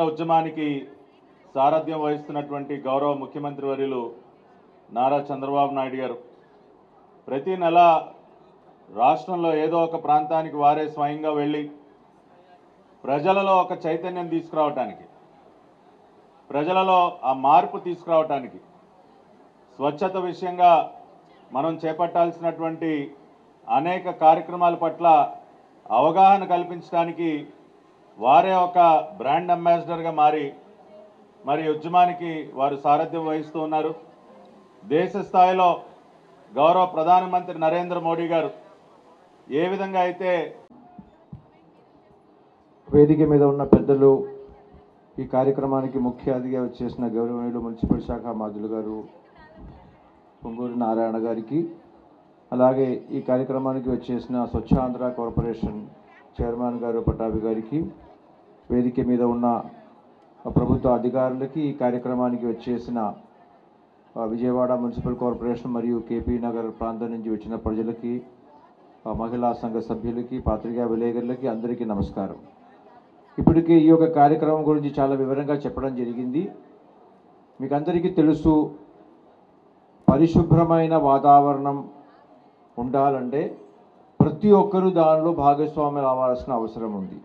ఉద్యమానికి సారథ్యం వహిస్తున్నటువంటి గౌరవ ముఖ్యమంత్రి వర్యులు నారా చంద్రబాబు నాయుడు గారు ప్రతి నెల రాష్ట్రంలో ఏదో ఒక ప్రాంతానికి వారే స్వయంగా వెళ్ళి ప్రజలలో ఒక చైతన్యం తీసుకురావడానికి, ప్రజలలో ఆ మార్పు తీసుకురావడానికి, స్వచ్ఛత విషయంగా మనం చేపట్టాల్సినటువంటి అనేక కార్యక్రమాల పట్ల అవగాహన కల్పించడానికి వారే ఒక బ్రాండ్ అంబాసిడర్గా మరి ఉద్యమానికి వారు సారథ్యం వహిస్తూ ఉన్నారు. దేశ స్థాయిలో గౌరవ ప్రధానమంత్రి నరేంద్ర మోడీ గారు ఏ విధంగా అయితే వేదిక మీద ఉన్న పెద్దలు, ఈ కార్యక్రమానికి ముఖ్య అతిథిగా వచ్చేసిన గౌరవనీయులు మున్సిపల్ శాఖ మంత్రులు గారు పొంగూరు నారాయణ గారికి, అలాగే ఈ కార్యక్రమానికి వచ్చేసిన స్వచ్ఛ ఆంధ్ర కార్పొరేషన్ చైర్మన్ గారు పట్టాభి గారికి, వేదిక మీద ఉన్న ప్రభుత్వ అధికారులకి, ఈ కార్యక్రమానికి వచ్చేసిన విజయవాడ మున్సిపల్ కార్పొరేషన్ మరియు కేపీ నగర్ ప్రాంతం నుంచి వచ్చిన ప్రజలకి, మహిళా సంఘ సభ్యులకి, పత్రికా విలేకరులకి అందరికీ నమస్కారం. ఇప్పటికే ఈ యొక్క కార్యక్రమం గురించి చాలా వివరంగా చెప్పడం జరిగింది. మీకు అందరికీ తెలుసు, పరిశుభ్రమైన వాతావరణం ఉండాలంటే ప్రతి ఒక్కరూ దానిలో భాగస్వామ్యం అవ్వాల్సిన అవసరం ఉంది.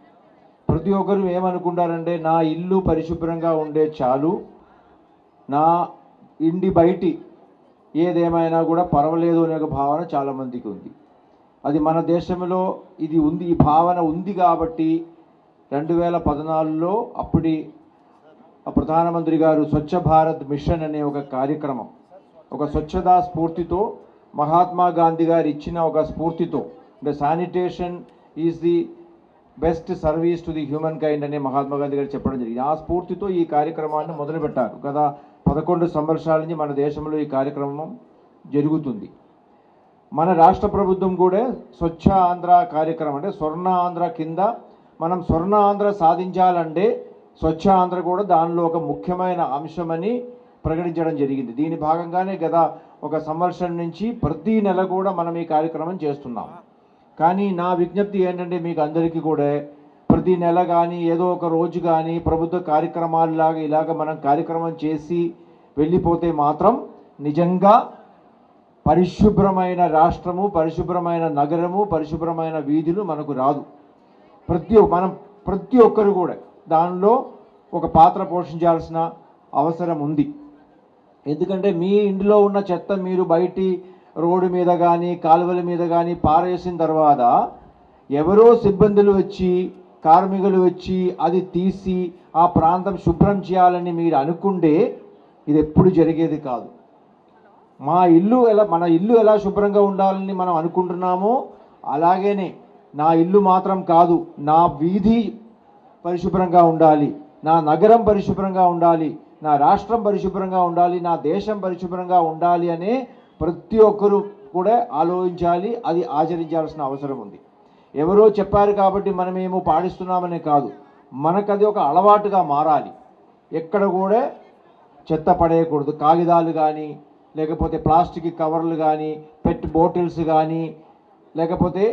ప్రతి ఒక్కరు ఏమనుకుంటారంటే నా ఇల్లు పరిశుభ్రంగా ఉండే చాలు, నా ఇంటి బయటి ఏదేమైనా కూడా పర్వాలేదు అనే ఒక భావన చాలామందికి ఉంది. అది మన దేశంలో ఇది ఉంది, ఈ భావన ఉంది కాబట్టి 2014లో అప్పటి ప్రధానమంత్రి గారు స్వచ్ఛ భారత్ మిషన్ అనే ఒక కార్యక్రమం, ఒక స్వచ్ఛతా స్ఫూర్తితో, మహాత్మా గాంధీ గారు ఇచ్చిన ఒక స్ఫూర్తితో, the sanitation is the best service to the human kind అనే మహాత్మా గాంధీ గారు చెప్పడం జరిగింది. ఆ స్ఫూర్తితో ఈ కార్యక్రమాన్ని మొదలుపెట్టారు. గత 11 సంవత్సరాల నుంచి మన దేశంలో ఈ కార్యక్రమం జరుగుతుంది. మన రాష్ట్ర ప్రభుత్వం కూడా స్వచ్ఛ ఆంధ్ర కార్యక్రమం, అంటే స్వర్ణ ఆంధ్ర కింద మనం స్వర్ణ ఆంధ్ర సాధించాలంటే స్వచ్ఛ ఆంధ్ర కూడా దానిలో ఒక ముఖ్యమైన అంశమని ప్రకటించడం జరిగింది. దీని భాగంగానే గత 1 సంవత్సరం నుంచి ప్రతి నెల కూడా మనం ఈ కార్యక్రమం చేస్తున్నాం. కానీ నా విజ్ఞప్తి ఏంటంటే మీకు అందరికీ కూడా ప్రతి నెల కానీ ఏదో ఒక రోజు కానీ ప్రభుత్వ కార్యక్రమాలలాగా ఇలాగ మనం కార్యక్రమం చేసి వెళ్ళిపోతే మాత్రం నిజంగా పరిశుభ్రమైన రాష్ట్రము, పరిశుభ్రమైన నగరము, పరిశుభ్రమైన వీధులు మనకు రాదు. ప్రతి ఒక్కరు కూడా దానిలో ఒక పాత్ర పోషించాల్సిన అవసరం ఉంది. ఎందుకంటే మీ ఇంట్లో ఉన్న చెత్త మీరు బయటి రోడ్డు మీద కానీ కాలువల మీద కానీ పారేసిన తర్వాత ఎవరో సిబ్బందులు వచ్చి, కార్మికులు వచ్చి అది తీసి ఆ ప్రాంతం శుభ్రం చేయాలని మీరు అనుకుంటే ఇది ఎప్పుడు జరిగేది కాదు. మన ఇల్లు ఎలా శుభ్రంగా ఉండాలని మనం అనుకుంటున్నామో అలాగేనే నా ఇల్లు మాత్రం కాదు, నా వీధి పరిశుభ్రంగా ఉండాలి, నా నగరం పరిశుభ్రంగా ఉండాలి, నా రాష్ట్రం పరిశుభ్రంగా ఉండాలి, నా దేశం పరిశుభ్రంగా ఉండాలి అనే ప్రతి ఒక్కరూ కూడా ఆలోచించాలి, అది ఆచరించాల్సిన అవసరం ఉంది. ఎవరో చెప్పారు కాబట్టి మనమేమో పాటిస్తున్నామనే కాదు, మనకది ఒక అలవాటుగా మారాలి. ఎక్కడ కూడా చెత్త పడేయకూడదు. కాగితాలు కానీ, లేకపోతే ప్లాస్టిక్ కవర్లు కానీ, పెట్ బాటిల్స్ కానీ, లేకపోతే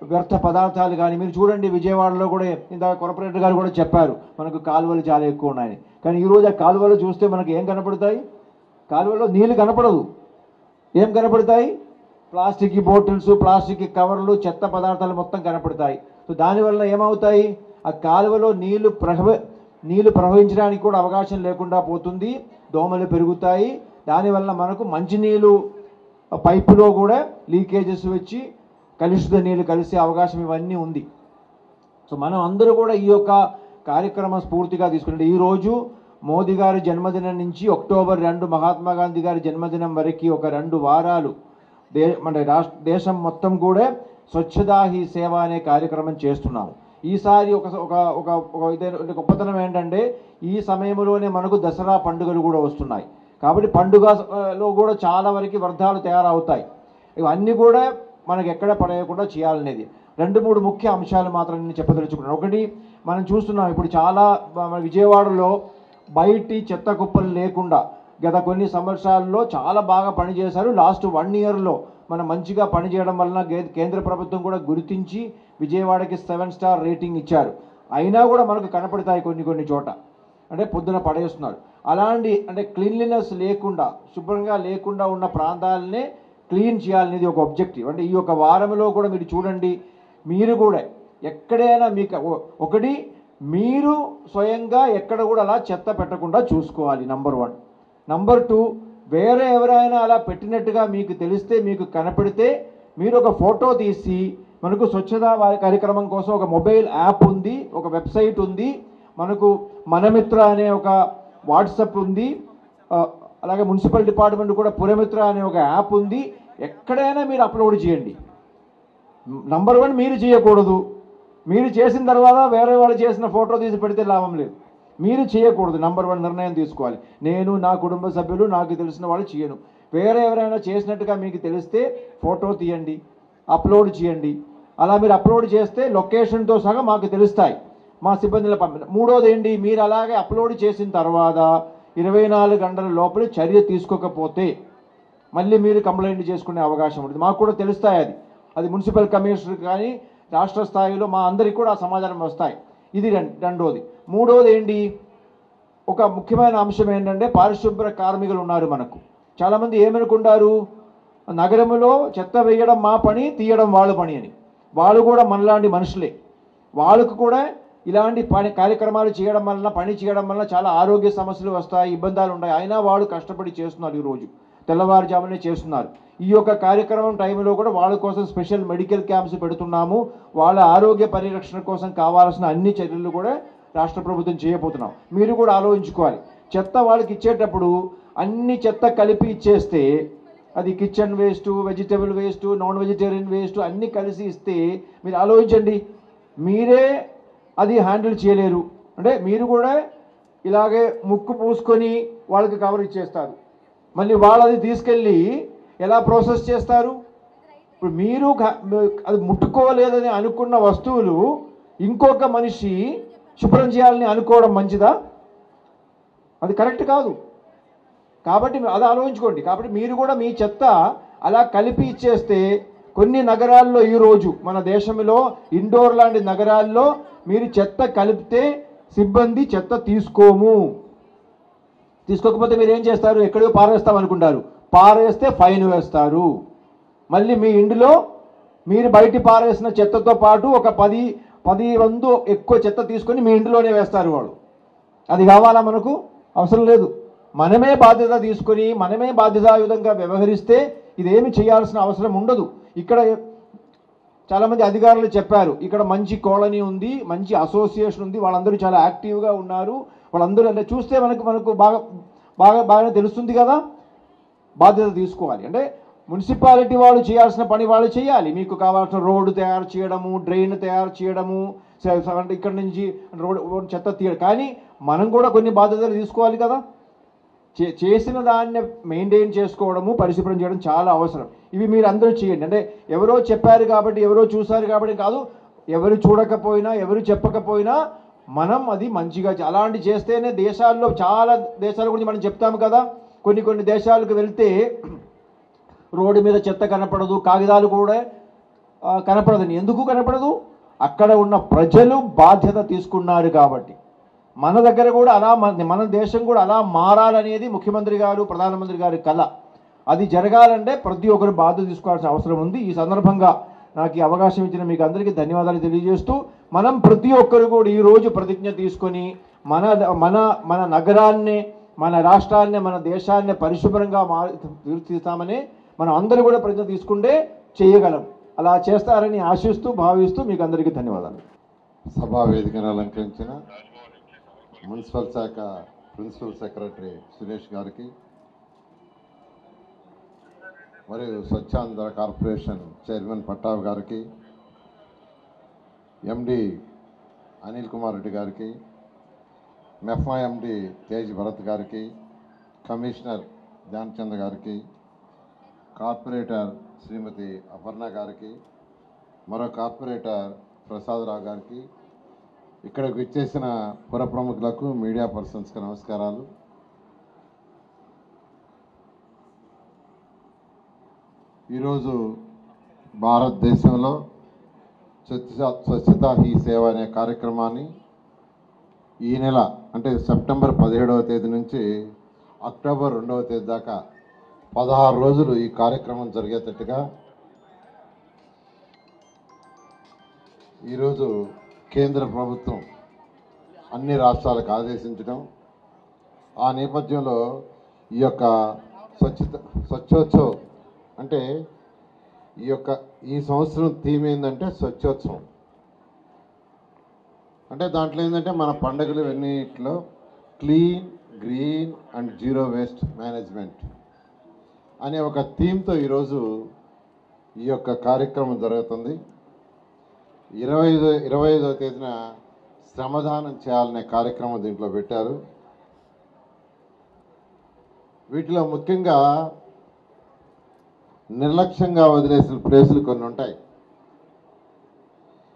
వ్యర్థ పదార్థాలు కానీ. మీరు చూడండి, విజయవాడలో కూడా ఇంత కార్పొరేటర్ గారు కూడా చెప్పారు మనకు కాలువలు చాలా ఎక్కువ ఉన్నాయని. కానీ ఈరోజు ఆ కాలువలు చూస్తే మనకు ఏం కనపడతాయి? కాలువలో నీళ్ళు కనపడదు. ఏం కనపడతాయి? ప్లాస్టిక్ బాటిల్స్, ప్లాస్టిక్ కవర్లు, చెత్త పదార్థాలు మొత్తం కనపడతాయి. సో దానివల్ల ఏమవుతాయి? ఆ కాలువలో నీళ్లు ప్రవహించడానికి కూడా అవకాశం లేకుండా పోతుంది, దోమలు పెరుగుతాయి. దానివల్ల మనకు మంచినీళ్ళు పైపులో కూడా లీకేజెస్ వచ్చి కలుషిత నీళ్ళు కలిసే అవకాశం ఇవన్నీ ఉంది. సో మనం అందరూ కూడా ఈ యొక్క కార్యక్రమం స్ఫూర్తిగా తీసుకుంటే, ఈరోజు మోదీ గారి జన్మదినం నుంచి అక్టోబర్ 2 మహాత్మా గాంధీ గారి జన్మదినం వరకు ఒక 2 వారాలు మన దేశం మొత్తం కూడా స్వచ్ఛతా హీ సేవ అనే కార్యక్రమం చేస్తున్నాము. ఈసారి ఒక గొప్పతనం ఏంటంటే ఈ సమయంలోనే మనకు దసరా పండుగలు కూడా వస్తున్నాయి. కాబట్టి పండుగలో కూడా చాలా వరకు వ్యర్థాలు తయారవుతాయి. ఇవన్నీ కూడా మనకు ఎక్కడ పడేయకుండా చేయాలనేది 2-3 ముఖ్య అంశాలు మాత్రం నేను చెప్పదలుచుకున్నాను. ఒకటి, మనం చూస్తున్నాం ఇప్పుడు చాలా విజయవాడలో బయటి చెత్త కుప్పలు లేకుండా గత కొన్ని సంవత్సరాల్లో చాలా బాగా పనిచేశారు. లాస్ట్ 1 ఇయర్లో మనం మంచిగా పనిచేయడం వలన కేంద్ర ప్రభుత్వం కూడా గుర్తించి విజయవాడకి 7 స్టార్ రేటింగ్ ఇచ్చారు. అయినా కూడా మనకు కనపడతాయి కొన్ని చోట, అంటే పొద్దున పడేస్తున్నారు. అలాంటి అంటే క్లీన్లీనెస్ లేకుండా, శుభ్రంగా లేకుండా ఉన్న ప్రాంతాలనే క్లీన్ చేయాలనేది ఒక ఆబ్జెక్టివ్. అంటే ఈ ఒక వారంలో కూడా మీరు చూడండి, మీరు కూడా ఎక్కడైనా మీకు ఒకటి మీరు స్వయంగా ఎక్కడ కూడా అలా చెత్త పెట్టకుండా చూసుకోవాలి, నంబర్ 1. నంబర్ 2, వేరే ఎవరైనా అలా పెట్టినట్టుగా మీకు తెలిస్తే, మీకు కనపడితే మీరు ఒక ఫోటో తీసి, మనకు స్వచ్ఛతా కార్యక్రమం కోసం ఒక మొబైల్ యాప్ ఉంది, ఒక వెబ్సైట్ ఉంది, మనకు మనమిత్ర అనే ఒక వాట్సాప్ ఉంది, అలాగే మున్సిపల్ డిపార్ట్మెంట్ కూడా పురమిత్ర అనే ఒక యాప్ ఉంది. ఎక్కడైనా మీరు అప్లోడ్ చేయండి. నంబర్ 1 మీరు చేయకూడదు. మీరు చేసిన తర్వాత వేరే వాళ్ళు చేసిన ఫోటో తీసి పెడితే లాభం లేదు. మీరు చేయకూడదు. నంబర్ 1 నిర్ణయం తీసుకోవాలి. నేను, నా కుటుంబ సభ్యులు, నాకు తెలిసిన వాళ్ళు చేయను. వేరే ఎవరైనా చేసినట్టుగా మీకు తెలిస్తే ఫోటో తీయండి, అప్లోడ్ చేయండి. అలా మీరు అప్లోడ్ చేస్తే లొకేషన్తో సహా మాకు తెలుస్తాయి, మా సిబ్బందుల పంపిణీ. మూడోది ఏంటి, మీరు అలాగే అప్లోడ్ చేసిన తర్వాత 24 గంటల లోపల చర్య తీసుకోకపోతే మళ్ళీ మీరు కంప్లైంట్ చేసుకునే అవకాశం ఉంటుంది. మాకు కూడా తెలుస్తాయి. అది మున్సిపల్ కమిషనర్ కానీ రాష్ట్ర స్థాయిలో మా అందరికీ కూడా సమాచారం వస్తాయి. ఇది రెండోది. మూడోది ఏంటి, ఒక ముఖ్యమైన అంశం ఏంటంటే పారిశుభ్ర కార్మికులు ఉన్నారు మనకు. చాలామంది ఏమనుకుంటారు, నగరంలో చెత్త వేయడం మా పని, తీయడం వాళ్ళ పని అని. వాళ్ళు కూడా మనలాంటి మనుషులే. వాళ్ళకు కూడా ఇలాంటి కార్యక్రమాలు చేయడం వలన, పని చేయడం వలన చాలా ఆరోగ్య సమస్యలు వస్తాయి, ఇబ్బందులు ఉంటాయి. అయినా వాళ్ళు కష్టపడి చేస్తున్నారు. ఈరోజు తెల్లవారుజామునే చేస్తున్నారు. ఈ యొక్క కార్యక్రమం టైంలో కూడా వాళ్ళ కోసం స్పెషల్ మెడికల్ క్యాంప్స్ పెడుతున్నాము. వాళ్ళ ఆరోగ్య పరిరక్షణ కోసం కావాల్సిన అన్ని చర్యలు కూడా రాష్ట్ర ప్రభుత్వం చేయబోతున్నాం. మీరు కూడా ఆలోచించుకోవాలి. చెత్త వాళ్ళకి ఇచ్చేటప్పుడు అన్ని చెత్త కలిపి ఇచ్చేస్తే, అది kitchen waste, vegetable waste, non vegetarian waste అన్నీ కలిసి ఇస్తే మీరు ఆలోచించండి, మీరే అది హ్యాండిల్ చేయలేరు. అంటే మీరు కూడా ఇలాగే ముక్కు పూసుకొని వాళ్ళకి కవర్ ఇచ్చేస్తారు. మళ్ళీ వాళ్ళు అది తీసుకెళ్ళి ఎలా ప్రాసెస్ చేస్తారు? ఇప్పుడు మీరు అది ముట్టుకోలేదని అనుకున్న వస్తువులు ఇంకొక మనిషి శుభ్రం చేయాలని అనుకోవడం మంచిదా? అది కరెక్ట్ కాదు. కాబట్టి అది ఆలోచించుకోండి. కాబట్టి మీరు కూడా మీ చెత్త అలా కలిపి ఇచ్చేస్తే, కొన్ని నగరాల్లో ఈరోజు మన దేశంలో ఇండోర్ లాంటి నగరాల్లో మీరు చెత్త కలిపితే సిబ్బంది చెత్త తీసుకోకపోతే మీరు ఏం చేస్తారు? ఎక్కడికో పారేస్తాం అనుకుంటారు. పారేస్తే ఫైన్ వేస్తారు. మళ్ళీ మీ ఇంటిలో మీరు బయట పారేసిన చెత్తతో పాటు ఒక 10 వంతు ఎక్కువ చెత్త తీసుకొని మీ ఇంటిలోనే వేస్తారు వాళ్ళు. అది కావాలా? మనకు అవసరం లేదు. మనమే బాధ్యత తీసుకొని మనమే బాధ్యతాయుతంగా వ్యవహరిస్తే ఇదేమి చేయాల్సిన అవసరం ఉండదు. ఇక్కడ చాలామంది అధికారులు చెప్పారు, ఇక్కడ మంచి కాలనీ ఉంది, మంచి అసోసియేషన్ ఉంది, వాళ్ళందరూ చాలా యాక్టివ్గా ఉన్నారు. వాళ్ళందరూ అంటే చూస్తే మనకు బాగా తెలుస్తుంది కదా. బాధ్యత తీసుకోవాలి. అంటే మున్సిపాలిటీ వాళ్ళు చేయాల్సిన పని వాళ్ళు చేయాలి. మీకు కావాల్సిన రోడ్డు తయారు చేయడము, డ్రైన్ తయారు చేయడము, అంటే ఇక్కడ నుంచి రోడ్ చెత్త తీయడం. కానీ మనం కూడా కొన్ని బాధ్యతలు తీసుకోవాలి కదా. చేసిన దాన్ని మెయింటైన్ చేసుకోవడము, పరిశుభ్రం చేయడం చాలా అవసరం. ఇవి మీరు అందరూ చేయండి. అంటే ఎవరో చెప్పారు కాబట్టి, ఎవరో చూశారు కాబట్టి కాదు. ఎవరు చూడకపోయినా, ఎవరు చెప్పకపోయినా మనం అది మంచిగా అలాంటి చేస్తేనే దేశాల్లో, చాలా దేశాల గురించి మనం చెప్తాము కదా. కొన్ని దేశాలకు వెళ్తే రోడ్డు మీద చెత్త కనపడదు, కాగితాలు కూడా కనపడదని. ఎందుకు కనపడదు? అక్కడ ఉన్న ప్రజలు బాధ్యత తీసుకున్నారు కాబట్టి. మన దగ్గర కూడా అలా, మన దేశం కూడా అలా మారాలనేది ముఖ్యమంత్రి గారు, ప్రధానమంత్రి గారి కళ. అది జరగాలంటే ప్రతి ఒక్కరు బాధ్యత తీసుకోవాల్సిన అవసరం ఉంది. ఈ సందర్భంగా నాకు ఈ అవకాశం ఇచ్చిన మీకు అందరికీ ధన్యవాదాలు తెలియజేస్తూ, మనం ప్రతి ఒక్కరు కూడా ఈరోజు ప్రతిజ్ఞ తీసుకొని మన నగరాన్ని, మన రాష్ట్రాన్ని, మన దేశాన్ని పరిశుభ్రంగా తీర్చిస్తామని మనం అందరూ కూడా ప్రతిజ్ఞ తీసుకుంటే చేయగలం. అలా చేస్తారని ఆశిస్తూ, భావిస్తూ మీకు అందరికీ ధన్యవాదాలు. సభా వేదికను అలంకరించిన మున్సిపల్ శాఖ ప్రిన్సిపల్ సెక్రటరీ సురేష్ గారికి, మరియు స్వచ్ఛాంధ్ర కార్పొరేషన్ చైర్మన్ పట్టాభి గారికి, ఎండి అనిల్ కుమార్ రెడ్డి గారికి, మెఫ్మా ఎండి తేజ్ భరత్ గారికి, కమిషనర్ ధ్యాన్ చంద్ గారికి, కార్పొరేటర్ శ్రీమతి అపర్ణ గారికి, మరో కార్పొరేటర్ ప్రసాదరావు గారికి, ఇక్కడికి విచ్చేసిన పుర ప్రముఖులకు, మీడియా పర్సన్స్కి నమస్కారాలు. ఈరోజు భారతదేశంలో స్వచ్ఛతా హీ సేవ అనే కార్యక్రమాన్ని ఈ నెల అంటే సెప్టెంబర్ 17వ తేదీ నుంచి అక్టోబర్ 2వ తేదీ దాకా 16 రోజులు ఈ కార్యక్రమం జరిగేటట్టుగా ఈరోజు కేంద్ర ప్రభుత్వం అన్ని రాష్ట్రాలకు ఆదేశించడం, ఆ నేపథ్యంలో ఈ యొక్క స్వచ్ఛోత్సవ్ అంటే ఈ సంవత్సరం థీమ్ ఏంటంటే స్వచ్ఛోత్సవం. అంటే దాంట్లో ఏంటంటే మన పండుగలు ఇవన్నిట్లో clean, green and zero waste management అనే ఒక థీమ్తో ఈరోజు ఈ యొక్క కార్యక్రమం జరుగుతుంది. 25వ తేదీన శ్రమదానం చేయాలనే కార్యక్రమం దీంట్లో పెట్టారు. వీటిలో ముఖ్యంగా నిర్లక్ష్యంగా వదిలేసిన ప్లేసులు కొన్ని ఉంటాయి.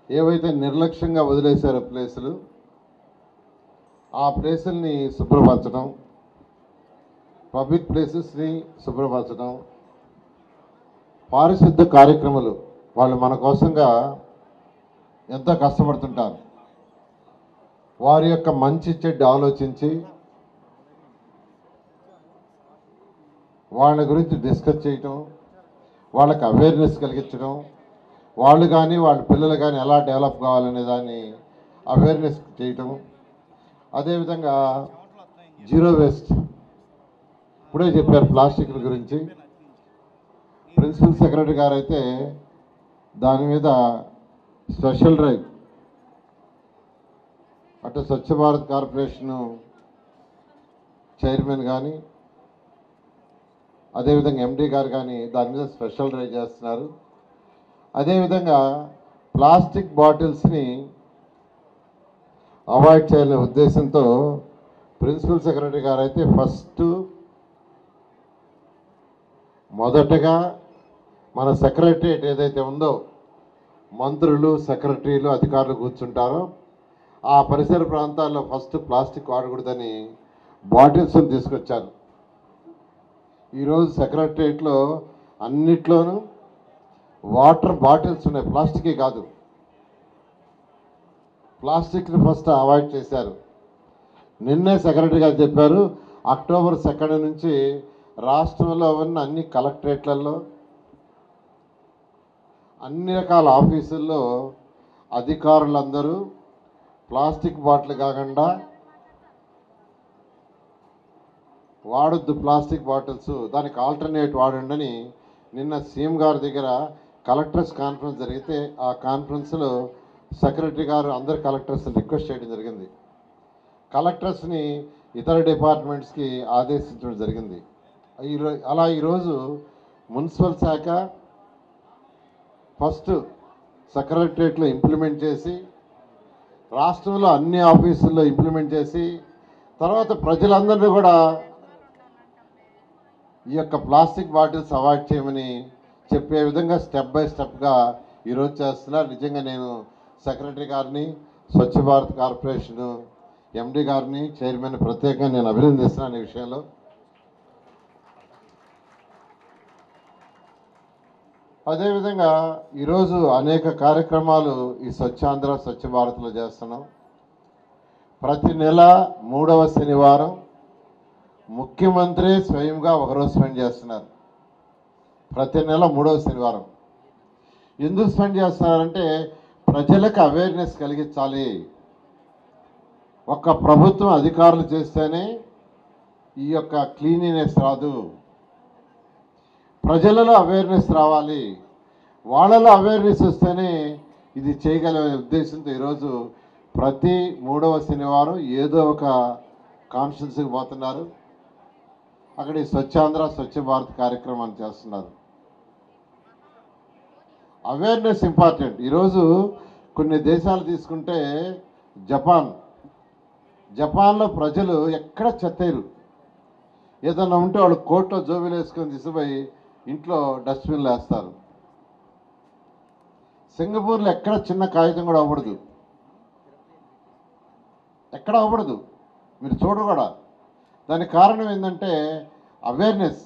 ఏవైతే నిర్లక్ష్యంగా వదిలేశారో ప్లేసులు, ఆ ప్లేసుల్ని శుభ్రపరచడం, పబ్లిక్ ప్లేసెస్ని శుభ్రపరచడం, పారిశుద్ధ కార్యక్రమాలు వాళ్ళు మన కోసంగా ఎంతో కష్టపడుతుంటారు. వారి యొక్క మంచి చెడ్డ ఆలోచించి వాళ్ళ గురించి డిస్కస్ చేయటం, వాళ్ళకి అవేర్నెస్ కలిగించడం, వాళ్ళు కానీ వాళ్ళ పిల్లలు కానీ ఎలా డెవలప్ కావాలనే దాన్ని అవేర్నెస్ చేయటం. అదేవిధంగా జీరో వేస్ట్ ఇప్పుడే చెప్పారు ప్లాస్టిక్ల గురించి. ప్రిన్సిపల్ సెక్రటరీ గారు అయితే దాని మీద స్పెషల్ డ్రైవ్ అటు స్వచ్ఛ భారత్ కార్పొరేషన్ చైర్మన్ కానీ అదేవిధంగా ఎండి గారు కానీ దాని మీద స్పెషల్ డ్రైవ్ చేస్తున్నారు. అదేవిధంగా ప్లాస్టిక్ బాటిల్స్ని అవాయిడ్ చేయాలనే ఉద్దేశంతో ప్రిన్సిపల్ సెక్రటరీ గారు అయితే మొదటగా మన సెక్రటరియట్ ఏదైతే ఉందో మంత్రులు, సెక్రటరీలు, అధికారులు కూర్చుంటారో ఆ పరిసర ప్రాంతాల్లో ఫస్ట్ ప్లాస్టిక్ వాడకూడదని బాటిల్స్ని తీసుకొచ్చారు. ఈరోజు సెక్రటరియట్లో అన్నిట్లోనూ వాటర్ బాటిల్స్ ఉన్నాయి, ప్లాస్టికే కాదు. ప్లాస్టిక్ని ఫస్ట్ అవాయిడ్ చేశారు. నిన్నే సెక్రటరీ గారు చెప్పారు, అక్టోబర్ 2 నుంచి రాష్ట్రంలో ఉన్న అన్ని కలెక్టరేట్లలో అన్ని రకాల ఆఫీసుల్లో అధికారులందరూ ప్లాస్టిక్ బాటిల్ కాకుండా వాడొద్దు, ప్లాస్టిక్ బాటిల్స్ దానికి ఆల్టర్నేట్ వాడండి అని నిన్న సీఎం గారి దగ్గర కలెక్టర్స్ కాన్ఫరెన్స్ జరిగితే ఆ కాన్ఫరెన్స్లో సెక్రటరీ గారు అందరు కలెక్టర్స్ని రిక్వెస్ట్ చేయడం జరిగింది. కలెక్టర్స్ని ఇతర డిపార్ట్మెంట్స్కి ఆదేశించడం జరిగింది. అలా ఈరోజు మున్సిపల్ శాఖ ఫస్ట్ సెక్రటరియట్లో ఇంప్లిమెంట్ చేసి, రాష్ట్రంలో అన్ని ఆఫీసుల్లో ఇంప్లిమెంట్ చేసి, తర్వాత ప్రజలందరినీ కూడా ఈ యొక్క ప్లాస్టిక్ బాటిల్స్ అవాయిడ్ చేయమని చెప్పే విధంగా స్టెప్ బై స్టెప్గా ఈరోజు చేస్తున్నారు. నిజంగా నేను సెక్రటరీ గారిని, స్వచ్ఛ భారత్ కార్పొరేషన్ ఎండి గారిని, చైర్మన్ ప్రత్యేకంగా నేను అభినందిస్తున్నాను ఈ విషయంలో. అదేవిధంగా ఈరోజు అనేక కార్యక్రమాలు ఈ స్వచ్ఛాంధ్ర, స్వచ్ఛ భారత్లో చేస్తున్నాం. ప్రతి నెల 3వ శనివారం ముఖ్యమంత్రి స్వయంగా ఒకరోజు స్పెండ్ చేస్తున్నారు. ప్రతి నెల 3వ శనివారం ఎందుకు స్పెండ్ చేస్తున్నారంటే ప్రజలకు అవేర్నెస్ కలిగించాలి. ఒక్క ప్రభుత్వం అధికారులు చేస్తేనే ఈ యొక్క క్లీనినెస్ రాదు, ప్రజలలో అవేర్నెస్ రావాలి. వాళ్ళలో అవేర్నెస్ వస్తేనే ఇది చేయగల ఉద్దేశంతో ఈరోజు ప్రతి 3వ శనివారం ఏదో ఒక కాన్స్టిట్యున్సీకి పోతున్నారు. అక్కడ ఈ స్వచ్ఛాంధ్ర, స్వచ్ఛ భారత్ కార్యక్రమాన్ని చేస్తున్నారు. Awareness important. ఈరోజు కొన్ని దేశాలు తీసుకుంటే జపాన్లో ప్రజలు ఎక్కడ చెత్తేరు, ఏదన్నా ఉంటే వాళ్ళు కోట్లో జోబీలు వేసుకొని తీసుకుపోయి ఇంట్లో డస్ట్బిన్లు వేస్తారు. సింగపూర్లో ఎక్కడ చిన్న కాగితం కూడా అవ్వకూడదు, ఎక్కడ అవ్వకూడదు, మీరు చూడరు కూడా. దానికి కారణం ఏంటంటే అవేర్నెస్,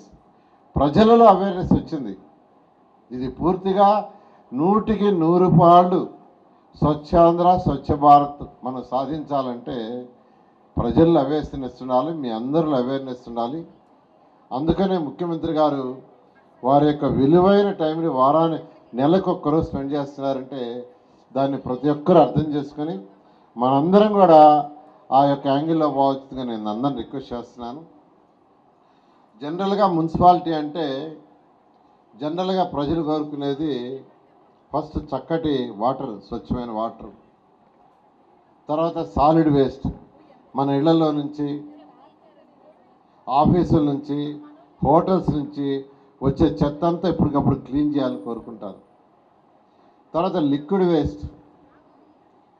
ప్రజలలో అవేర్నెస్ వచ్చింది. ఇది పూర్తిగా 100కి 100 పాళ్ళు స్వచ్ఛాంధ్ర స్వచ్ఛ భారత్ మనం సాధించాలంటే ప్రజల్లో అవేర్నెస్ ఉండాలి, మీ అందరిలో అవేర్నెస్ ఉండాలి. అందుకనే ముఖ్యమంత్రి గారు వారి యొక్క విలువైన టైంని నెలకు ఒక్కరోజు స్పెండ్ చేస్తున్నారంటే దాన్ని ప్రతి ఒక్కరు అర్థం చేసుకొని మనందరం కూడా ఆ యొక్క యాంగిల్లో పోవచ్చుగా నేను అందరిని రిక్వెస్ట్ చేస్తున్నాను. జనరల్గా మున్సిపాలిటీ అంటే జనరల్గా ప్రజలు కోరుకునేది ఫస్ట్ చక్కటి వాటర్, స్వచ్ఛమైన వాటర్, తర్వాత సాలిడ్ వేస్ట్ మన ఇళ్లలో నుంచి, ఆఫీసుల నుంచి, హోటల్స్ నుంచి వచ్చే చెత్త అంతా ఎప్పటికప్పుడు క్లీన్ చేయాలని కోరుకుంటారు. తర్వాత లిక్విడ్ వేస్ట్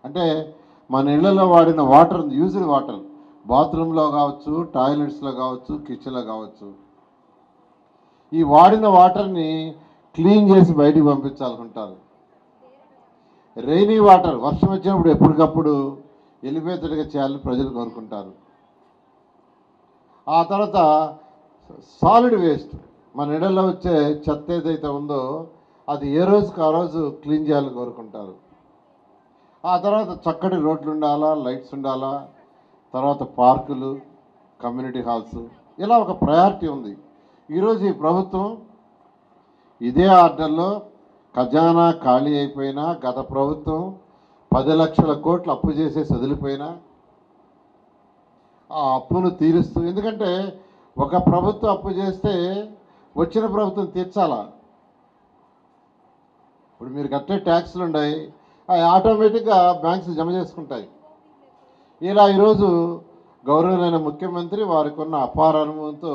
అంటే మన ఇళ్లలో వాడిన వాటర్, యూజ్డ్ వాటర్, బాత్రూంలో కావచ్చు, టాయిలెట్స్లో కావచ్చు, కిచెన్లో కావచ్చు, ఈ వాడిన వాటర్ని క్లీన్ చేసి బయటికి పంపించాలనుకుంటారు. రెయినీ వాటర్ వర్షం వచ్చినప్పుడు ఎప్పటికప్పుడు ఎలివేటెడ్గా చేయాలని ప్రజలు కోరుకుంటారు. ఆ తర్వాత సాలిడ్ వేస్ట్ మన ఇళ్లలో వచ్చే చెత్త ఏదైతే ఉందో అది ఏ రోజుకి ఆ రోజు క్లీన్ చేయాలని కోరుకుంటారు. ఆ తర్వాత చక్కటి రోడ్లు ఉండాలా, లైట్స్ ఉండాలా, తర్వాత పార్కులు, కమ్యూనిటీ హాల్స్, ఇలా ఒక ప్రయారిటీ ఉంది. ఈరోజు ఈ ప్రభుత్వం ఇదే ఆర్డర్లో ఖజానా ఖాళీ అయిపోయినా, గత ప్రభుత్వం 10 లక్షల కోట్లు అప్పు చేసేసి వదిలిపోయినా ఆ అప్పును తీరుస్తూ, ఎందుకంటే ఒక ప్రభుత్వం అప్పు చేస్తే వచ్చిన ప్రభుత్వం తీర్చాలా. ఇప్పుడు మీరు కట్టే ట్యాక్స్లు ఉన్నాయి, అవి ఆటోమేటిక్గా బ్యాంక్స్ జమ చేసుకుంటాయి. ఇలా ఈరోజు గౌరవనీయ ముఖ్యమంత్రి వారికి ఉన్న అపార అనుభవంతో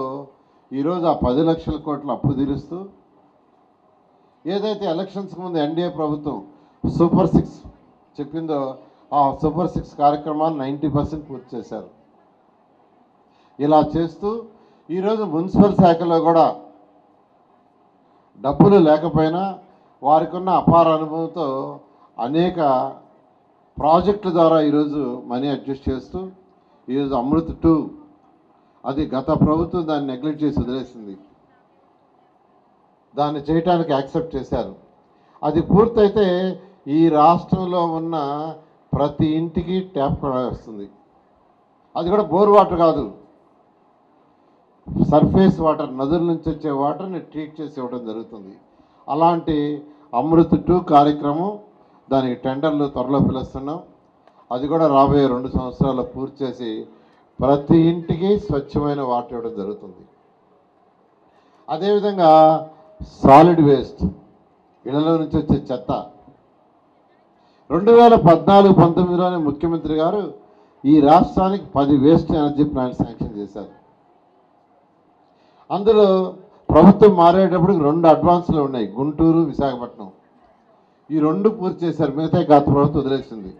ఈరోజు ఆ 10 లక్షల కోట్ల అప్పు తీరుస్తూ ఏదైతే ఎలక్షన్స్కి ముందు ఎన్డీఏ ప్రభుత్వం సూపర్ 6 చెప్పిందో ఆ సూపర్ 6 కార్యక్రమాలు 90% పూర్తి చేశారు. ఇలా చేస్తూ ఈరోజు మున్సిపల్ శాఖలో కూడా డబ్బులు లేకపోయినా వారికి ఉన్న అపార అనుభవంతో అనేక ప్రాజెక్టుల ద్వారా ఈరోజు మనీ అడ్జస్ట్ చేస్తూ ఈరోజు అమృత్ 2 అది గత ప్రభుత్వం దాన్ని నెగ్లెక్ట్ చేసి వదిలేసింది, దాన్ని చేయటానికి యాక్సెప్ట్ చేశారు. అది పూర్తయితే ఈ రాష్ట్రంలో ఉన్న ప్రతి ఇంటికి ట్యాప్ కూడా వస్తుంది. అది కూడా బోర్ వాటర్ కాదు, సర్ఫేస్ వాటర్, నదుల నుంచి వచ్చే వాటర్ని ట్రీట్ చేసి ఇవ్వడం జరుగుతుంది. అలాంటి అమృత్ 2 కార్యక్రమం, దానికి టెండర్లు త్వరలో పిలుస్తున్నాం. అది కూడా రాబోయే 2 సంవత్సరాల్లో పూర్తి చేసి ప్రతి ఇంటికి స్వచ్ఛమైన వాటర్ ఇవ్వడం జరుగుతుంది. అదేవిధంగా సాలిడ్ వేస్ట్, ఇళ్లలో నుంచి వచ్చే చెత్త 2014-19లోనే ముఖ్యమంత్రి గారు ఈ రాష్ట్రానికి 10 వేస్ట్ ఎనర్జీ ప్లాంట్ శాంక్షన్ చేశారు. అందులో ప్రభుత్వం మారేటప్పటికి 2 అడ్వాన్స్లు ఉన్నాయి, గుంటూరు, విశాఖపట్నం. ఈ 2 పూర్తి చేశారు, మిగతా గత ప్రభుత్వం వదిలేసింది.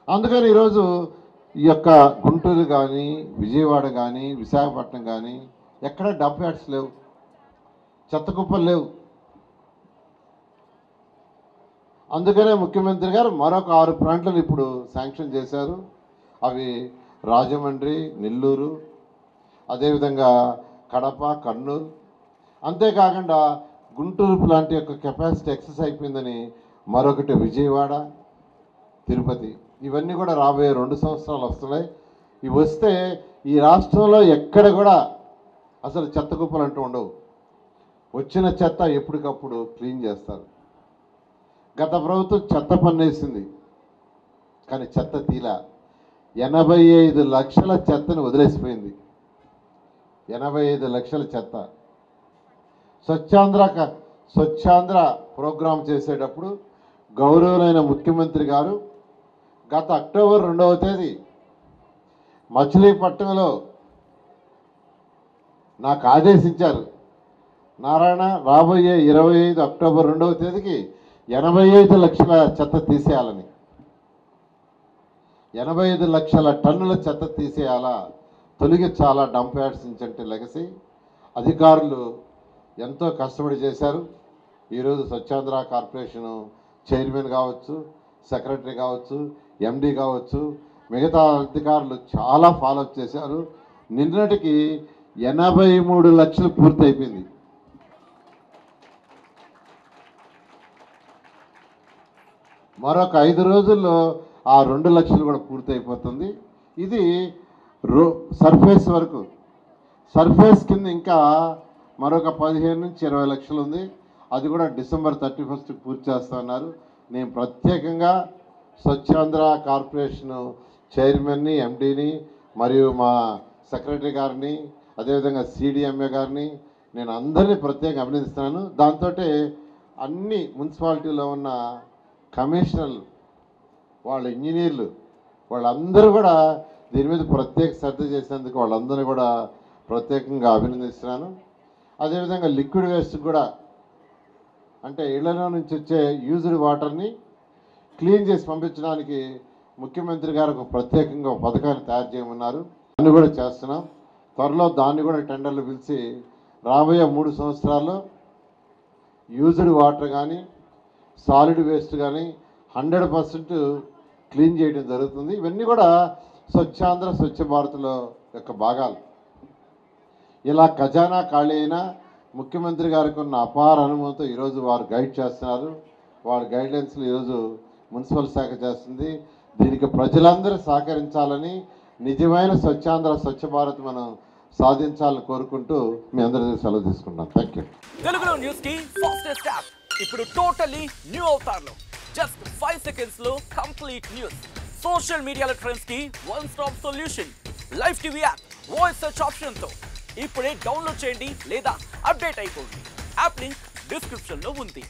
అందుకని ఈరోజు ఈ యొక్క గుంటూరు కానీ, విజయవాడ కానీ, విశాఖపట్నం కానీ ఎక్కడ డంప్ యార్డ్స్ లేవు, చెత్త కుప్పలు లేవు. అందుకనే ముఖ్యమంత్రి గారు మరొక 6 ప్లాంట్లను ఇప్పుడు శాంక్షన్ చేశారు. అవి రాజమండ్రి, నెల్లూరు, అదేవిధంగా కడప, కర్నూలు. అంతేకాకుండా గుంటూరు ప్లాంట్ యొక్క కెపాసిటీ ఎక్సెస్ అయిపోయిందని మరొకటి విజయవాడ, తిరుపతి. ఇవన్నీ కూడా రాబోయే 2 సంవత్సరాలు వస్తున్నాయి. ఇవి వస్తే ఈ రాష్ట్రంలో ఎక్కడ కూడా అసలు చెత్త కుప్పలు అంటూ ఉండవు. వచ్చిన చెత్త ఎప్పటికప్పుడు క్లీన్ చేస్తారు. గత ప్రభుత్వం చెత్త పన్నేసింది, కానీ చెత్త తీలా 85 లక్షల చెత్తని వదిలేసిపోయింది. 85 లక్షల చెత్త. స్వచ్ఛాంధ్ర ప్రోగ్రాం చేసేటప్పుడు గౌరవనీయ ముఖ్యమంత్రి గారు గత అక్టోబర్ 2వ తేదీ మచిలీపట్నంలో నాకు ఆదేశించారు, నారాయణ రాబోయే 25 అక్టోబర్ 2వ తేదీకి 85 లక్షల చెత్త తీసేయాలని. 85 లక్షల టన్నుల చెత్త తీసేయాలా, తొలగించాలా డంప్ యార్డ్స్ నుంచి అంటే లెగసి అధికారులు ఎంతో కష్టపడి చేశారు. ఈరోజు స్వచ్ఛాంధ్ర కార్పొరేషను చైర్మన్ కావచ్చు, సెక్రటరీ కావచ్చు, ఎండి కావచ్చు, మిగతా అధికారులు చాలా ఫాలోఅప్ చేశారు. నిన్నటికి 83 లక్షలు పూర్తయిపోయింది. మరొక 5 రోజుల్లో ఆ 2 లక్షలు కూడా పూర్తయిపోతుంది. ఇది సర్ఫేస్ వరకు. సర్ఫేస్ కింద ఇంకా మరొక 15 నుంచి 20 లక్షలు ఉంది. అది కూడా డిసెంబర్ 31కి పూర్తి చేస్తున్నారు. నేను ప్రత్యేకంగా స్వచ్ఛాంధ్ర కార్పొరేషన్ చైర్మన్ని, ఎండీని మరియు మా సెక్రటరీ గారిని, అదేవిధంగా సిడిఎంఏ గారిని నేను అందరినీ ప్రత్యేకంగా అభినందిస్తున్నాను. దాంతో అన్ని మున్సిపాలిటీలో ఉన్న కమిషనర్లు, వాళ్ళ ఇంజనీర్లు, వాళ్ళందరూ కూడా దీని మీద ప్రత్యేక శ్రద్ధ చేసేందుకు వాళ్ళందరినీ కూడా ప్రత్యేకంగా అభినందిస్తున్నాను. అదేవిధంగా లిక్విడ్ వేస్ట్ కూడా, అంటే ఇళ్లలో నుంచి వచ్చే యూజ్డ్ వాటర్ని క్లీన్ చేసి పంపించడానికి ముఖ్యమంత్రి గారు ఒక ప్రత్యేకంగా ఒక పథకాన్ని తయారు చేయమన్నారు. దాన్ని కూడా చేస్తున్నాం. త్వరలో దాన్ని కూడా టెండర్లు పిలిచి రాబోయే 3 సంవత్సరాల్లో యూజ్డ్ వాటర్ కానీ సాలిడ్ వేస్ట్ కానీ 100% క్లీన్ చేయడం జరుగుతుంది. ఇవన్నీ కూడా స్వచ్ఛాంధ్ర స్వచ్ఛ భారత్లో యొక్క భాగాలు. ఇలా ఖజానా ఖాళీ అయినా ముఖ్యమంత్రి గారికి ఉన్న అపార అనుభవంతో ఈరోజు వారు గైడ్ చేస్తున్నారు. వారి గైడ్లైన్స్లు ఈరోజు మున్సిపల్ శాఖ చేస్తుంది. దీనికి ప్రజలందరూ సహకరించాలని, నిజమైన స్వచ్ఛాంధ్ర స్వచ్ఛ భారత్ మనం సాధించాలని కోరుకుంటూ మీ అందరి సెలవు తీసుకుంటాం. Thank you. తెలుగులో న్యూస్ కి ఫాస్టెస్ట్ యాప్ ఇప్పుడు టోటల్లీ న్యూ అవతార్లో జస్ట్ 5 సెకండ్స్ లో కంప్లీట్ న్యూస్. సోషల్ మీడియాలో ట్రెండ్స్ కి one stop solution. Live TV app voice search option తో ఇప్పుడే డౌన్లోడ్ చేయండి లేదా అప్డేట్ అయిపోండి. యాప్ లింక్ డిస్క్రిప్షన్ లో ఉంది.